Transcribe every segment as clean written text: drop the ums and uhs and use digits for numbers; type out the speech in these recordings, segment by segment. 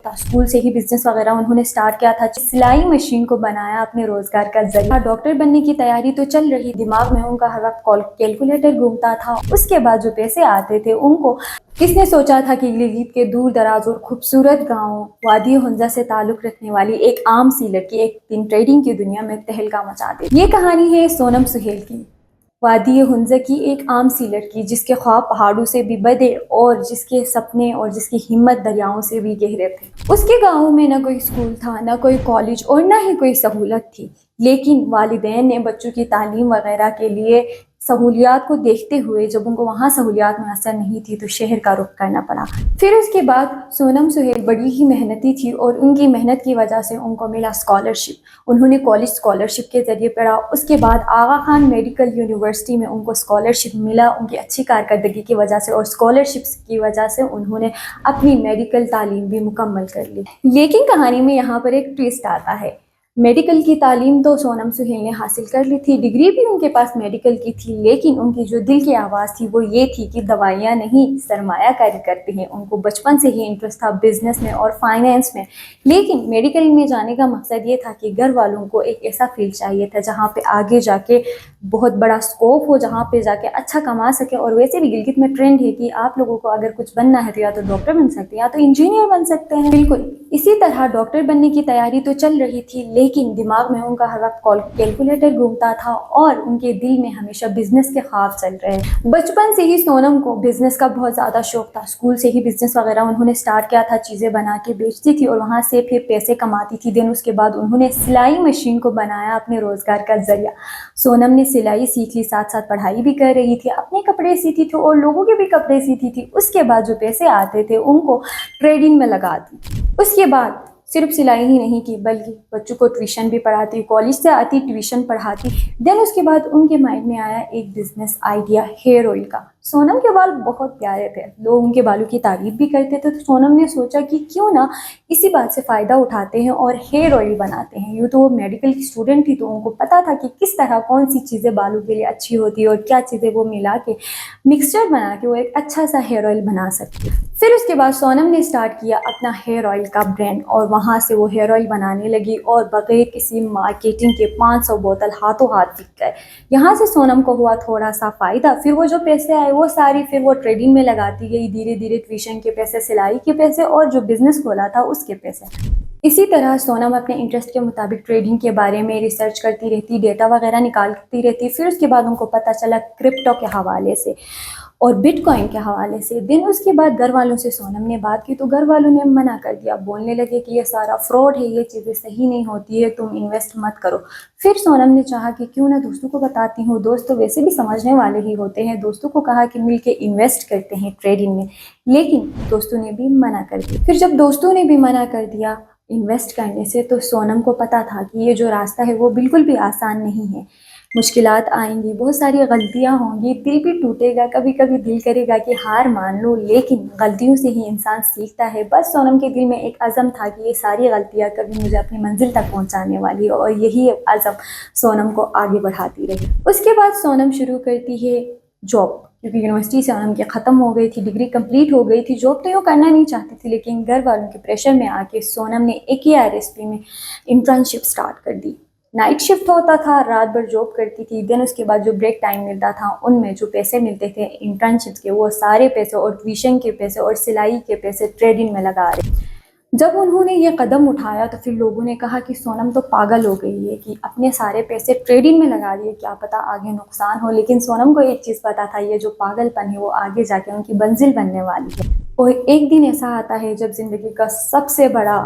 School से ही business वगैरह उन्होंने स्टार्ट किया था, सिलाई मशीन को बनाया अपने रोजगार का जरिया। डॉक्टर बनने की तैयारी तो चल रही, दिमाग में उनका हर वक्त कैलकुलेटर घूमता था। उसके बाद जो पैसे आते थे उनको, किसने सोचा था कि गिलगित के दूर दराज और खूबसूरत गाँव वादी हुंजा से ताल्लुक रखने वाली एक आम सी लड़की एक दिन ट्रेडिंग की दुनिया में तहलका मचा दे। ये कहानी है सोनम सुहेल की, वादी हुंजा की एक आम सी लड़की जिसके ख्वाब पहाड़ों से भी बड़े और जिसके सपने और जिसकी हिम्मत दरियाओं से भी गहरे थे। उसके गांव में ना कोई स्कूल था, ना कोई कॉलेज और ना ही कोई सहूलत थी, लेकिन वालिदैन ने बच्चों की तालीम वगैरह के लिए सहूलियात को देखते हुए जब उनको वहाँ सहूलियात मुयसर नहीं थी तो शहर का रुख करना पड़ा। फिर उसके बाद सोनम सुहेल बड़ी ही मेहनती थी और उनकी मेहनत की वजह से उनको मिला स्कॉलरशिप। उन्होंने कॉलेज स्कॉलरशिप के जरिए पढ़ा। उसके बाद आगा खान मेडिकल यूनिवर्सिटी में उनको स्कॉलरशिप मिला उनकी अच्छी कारकर्दगी की वजह से, और स्कॉलरशिप्स की वजह से उन्होंने अपनी मेडिकल तालीम भी मुकम्मल कर ली। लेकिन कहानी में यहाँ पर एक ट्विस्ट आता है। मेडिकल की तालीम तो सोनम सुहेल ने हासिल कर ली थी, डिग्री भी उनके पास मेडिकल की थी, लेकिन उनकी जो दिल की आवाज़ थी वो ये थी कि दवाइयाँ नहीं सरमायाकारी करती हैं। उनको बचपन से ही इंटरेस्ट था बिजनेस में और फाइनेंस में, लेकिन मेडिकल में जाने का मकसद ये था कि घर वालों को एक ऐसा फील्ड चाहिए था जहाँ पे आगे जाके बहुत बड़ा स्कोप हो, जहाँ पे जाके अच्छा कमा सके। और वैसे भी गिलगित में ट्रेंड है कि आप लोगों को अगर कुछ बनना है तो या तो डॉक्टर बन सकते हैं या तो इंजीनियर बन सकते हैं। बिल्कुल इसी तरह डॉक्टर बनने की तैयारी तो चल रही थी, लेकिन दिमाग में उनका हर वक्त कैलकुलेटर घूमता था और उनके दिल में हमेशा बिजनेस के ख्वाब चल रहे। बचपन से ही सोनम को बिजनेस का बहुत ज़्यादा शौक था। स्कूल से ही बिजनेस वगैरह उन्होंने स्टार्ट किया था, चीज़ें बना के बेचती थी और वहाँ से फिर पैसे कमाती थी। देन उसके बाद उन्होंने सिलाई मशीन को बनाया अपने रोज़गार का जरिया। सोनम ने सिलाई सीख ली, साथ साथ पढ़ाई भी कर रही थी, अपने कपड़े सीती थी और लोगों के भी कपड़े सीती थी। उसके बाद जो पैसे आते थे उनको ट्रेडिंग में लगा दी। उसके बाद सिर्फ सिलाई ही नहीं की बल्कि बच्चों को ट्यूशन भी पढ़ाती, कॉलेज से आती ट्यूशन पढ़ाती। देन उसके बाद उनके माइंड में आया एक बिजनेस आइडिया हेयर ऑयल का। सोनम के बाल बहुत प्यारे थे, लोग उनके बालों की तारीफ भी करते थे, तो सोनम ने सोचा कि क्यों ना इसी बात से फ़ायदा उठाते हैं और हेयर ऑयल बनाते हैं। यूँ तो वो मेडिकल की स्टूडेंट थी तो उनको पता था कि किस तरह कौन सी चीज़ें बालों के लिए अच्छी होती है और क्या चीज़ें वो मिला के मिक्सचर बना के वो एक अच्छा सा हेयर ऑयल बना सकती है। फिर उसके बाद सोनम ने स्टार्ट किया अपना हेयर ऑयल का ब्रांड और वहाँ से वो हेयर ऑयल बनाने लगी और बगैर किसी मार्केटिंग के 500 बोतल हाथों हाथ बिक गए। यहाँ से सोनम को हुआ थोड़ा सा फ़ायदा। फिर वो जो पैसे आए वो सारी फिर वो ट्रेडिंग में लगाती गई, धीरे धीरे ट्यूशन के पैसे, सिलाई के पैसे और जो बिज़नेस खोला था उसके पैसे। इसी तरह सोनम अपने इंटरेस्ट के मुताबिक ट्रेडिंग के बारे में रिसर्च करती रहती, डेटा वगैरह निकालती रहती। फिर उसके बाद उनको पता चला क्रिप्टो के हवाले से और बिटकॉइन के हवाले से। दिन उसके बाद घर वालों से सोनम ने बात की तो घर वालों ने मना कर दिया, बोलने लगे कि ये सारा फ्रॉड है, ये चीज़ें सही नहीं होती है, तुम इन्वेस्ट मत करो। फिर सोनम ने चाहा कि क्यों ना दोस्तों को बताती हूँ, दोस्त तो वैसे भी समझने वाले ही होते हैं। दोस्तों को कहा कि मिलके इन्वेस्ट करते हैं ट्रेडिंग में, लेकिन दोस्तों ने भी मना कर दिया। फिर जब दोस्तों ने भी मना कर दिया इन्वेस्ट करने से तो सोनम को पता था कि ये जो रास्ता है वो बिल्कुल भी आसान नहीं है। मुश्किलात आएंगी, बहुत सारी गलतियां होंगी, दिल भी टूटेगा, कभी कभी दिल करेगा कि हार मान लो, लेकिन गलतियों से ही इंसान सीखता है। बस सोनम के दिल में एक अज़म था कि ये सारी गलतियां कभी मुझे अपनी मंजिल तक पहुंचाने वाली है और यही अज़म सोनम को आगे बढ़ाती रही। उसके बाद सोनम शुरू करती है जॉब, क्योंकि यूनिवर्सिटी से सोनम की ख़त्म हो गई थी, डिग्री कंप्लीट हो गई थी। जॉब तो यूँ करना नहीं चाहती थी, लेकिन घर वालों के प्रेशर में आके सोनम ने AKRSP में इंटर्नशिप स्टार्ट कर दी। नाइट शिफ्ट होता था, रात भर जॉब करती थी। देन उसके बाद जो ब्रेक टाइम मिलता था उनमें जो पैसे मिलते थे इंटर्नशिप के, वो सारे पैसे और ट्यूशन के पैसे और सिलाई के पैसे ट्रेडिंग में लगा रहे। जब उन्होंने ये कदम उठाया तो फिर लोगों ने कहा कि सोनम तो पागल हो गई है कि अपने सारे पैसे ट्रेडिंग में लगा दिए, क्या पता आगे नुकसान हो। लेकिन सोनम को एक चीज़ पता था, ये जो पागलपन है वो आगे जाके उनकी मंजिल बनने वाली है। और एक दिन ऐसा आता है जब ज़िंदगी का सबसे बड़ा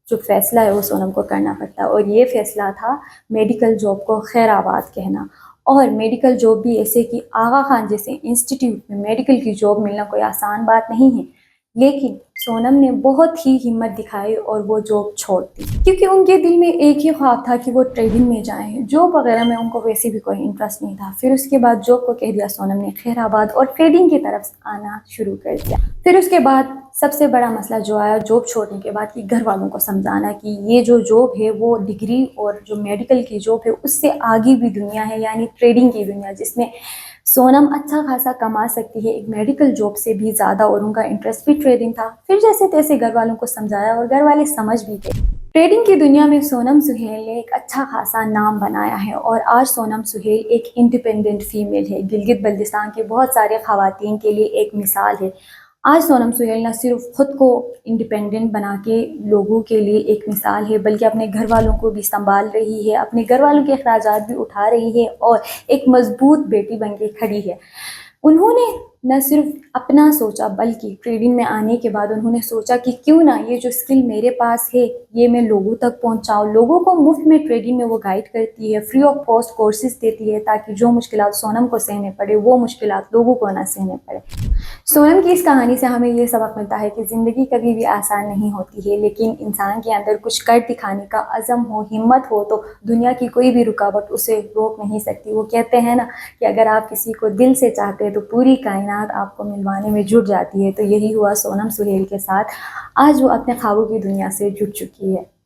जो फैसला है वो सोनम को करना पड़ता है, और ये फैसला था मेडिकल जॉब को खैराबाद कहना। और मेडिकल जॉब भी ऐसे कि आगा खान जैसे इंस्टीट्यूट में मेडिकल की जॉब मिलना कोई आसान बात नहीं है। लेकिन सोनम ने बहुत ही हिम्मत दिखाई और वो जॉब छोड़ दी, क्योंकि उनके दिल में एक ही ख्वाब था कि वो ट्रेडिंग में जाएं। जॉब वगैरह में उनको वैसे भी कोई इंटरेस्ट नहीं था। फिर उसके बाद जॉब को कह दिया सोनम ने खैराबाद और ट्रेडिंग की तरफ आना शुरू कर दिया। फिर उसके बाद सबसे बड़ा मसला जो आया जॉब छोड़ने के बाद, कि घर वालों को समझाना कि ये जो जॉब है वो डिग्री और जो मेडिकल की जॉब है उससे आगे भी दुनिया है, यानी ट्रेडिंग की दुनिया, जिसमें सोनम अच्छा खासा कमा सकती है एक मेडिकल जॉब से भी ज़्यादा, और उनका इंटरेस्ट भी ट्रेडिंग था। फिर जैसे तैसे घर वालों को समझाया और घर वाले समझ भी गए। ट्रेडिंग की दुनिया में सोनम सुहेल ने एक अच्छा खासा नाम बनाया है, और आज सोनम सुहेल एक इंडिपेंडेंट फीमेल है। गिलगित बल्तिस्तान के बहुत सारे खवातीन के लिए एक मिसाल है। आज सोनम सुहेल न सिर्फ खुद को इंडिपेंडेंट बना के लोगों के लिए एक मिसाल है, बल्कि अपने घर वालों को भी संभाल रही है, अपने घर वालों के अखराजात भी उठा रही है और एक मजबूत बेटी बन के खड़ी है। उन्होंने न सिर्फ अपना सोचा, बल्कि ट्रेडिंग में आने के बाद उन्होंने सोचा कि क्यों ना ये जो स्किल मेरे पास है ये मैं लोगों तक पहुंचाऊं। लोगों को मुफ्त में ट्रेडिंग में वो गाइड करती है, फ्री ऑफ कॉस्ट कोर्सेज देती है, ताकि जो मुश्किलात सोनम को सहने पड़े वो मुश्किलात लोगों को ना सहने पड़े। सोनम की इस कहानी से हमें ये सबक मिलता है कि ज़िंदगी कभी भी आसान नहीं होती है, लेकिन इंसान के अंदर कुछ कर दिखाने का अज़म हो, हिम्मत हो, तो दुनिया की कोई भी रुकावट उसे रोक नहीं सकती। वो कहते हैं ना कि अगर आप किसी को दिल से चाहते हैं तो पूरी कायनात आपको मिलवाने में जुट जाती है। तो यही हुआ सोनम सुहेल के साथ। आज वो अपने ख्वाबों की दुनिया से जुट चुकी है।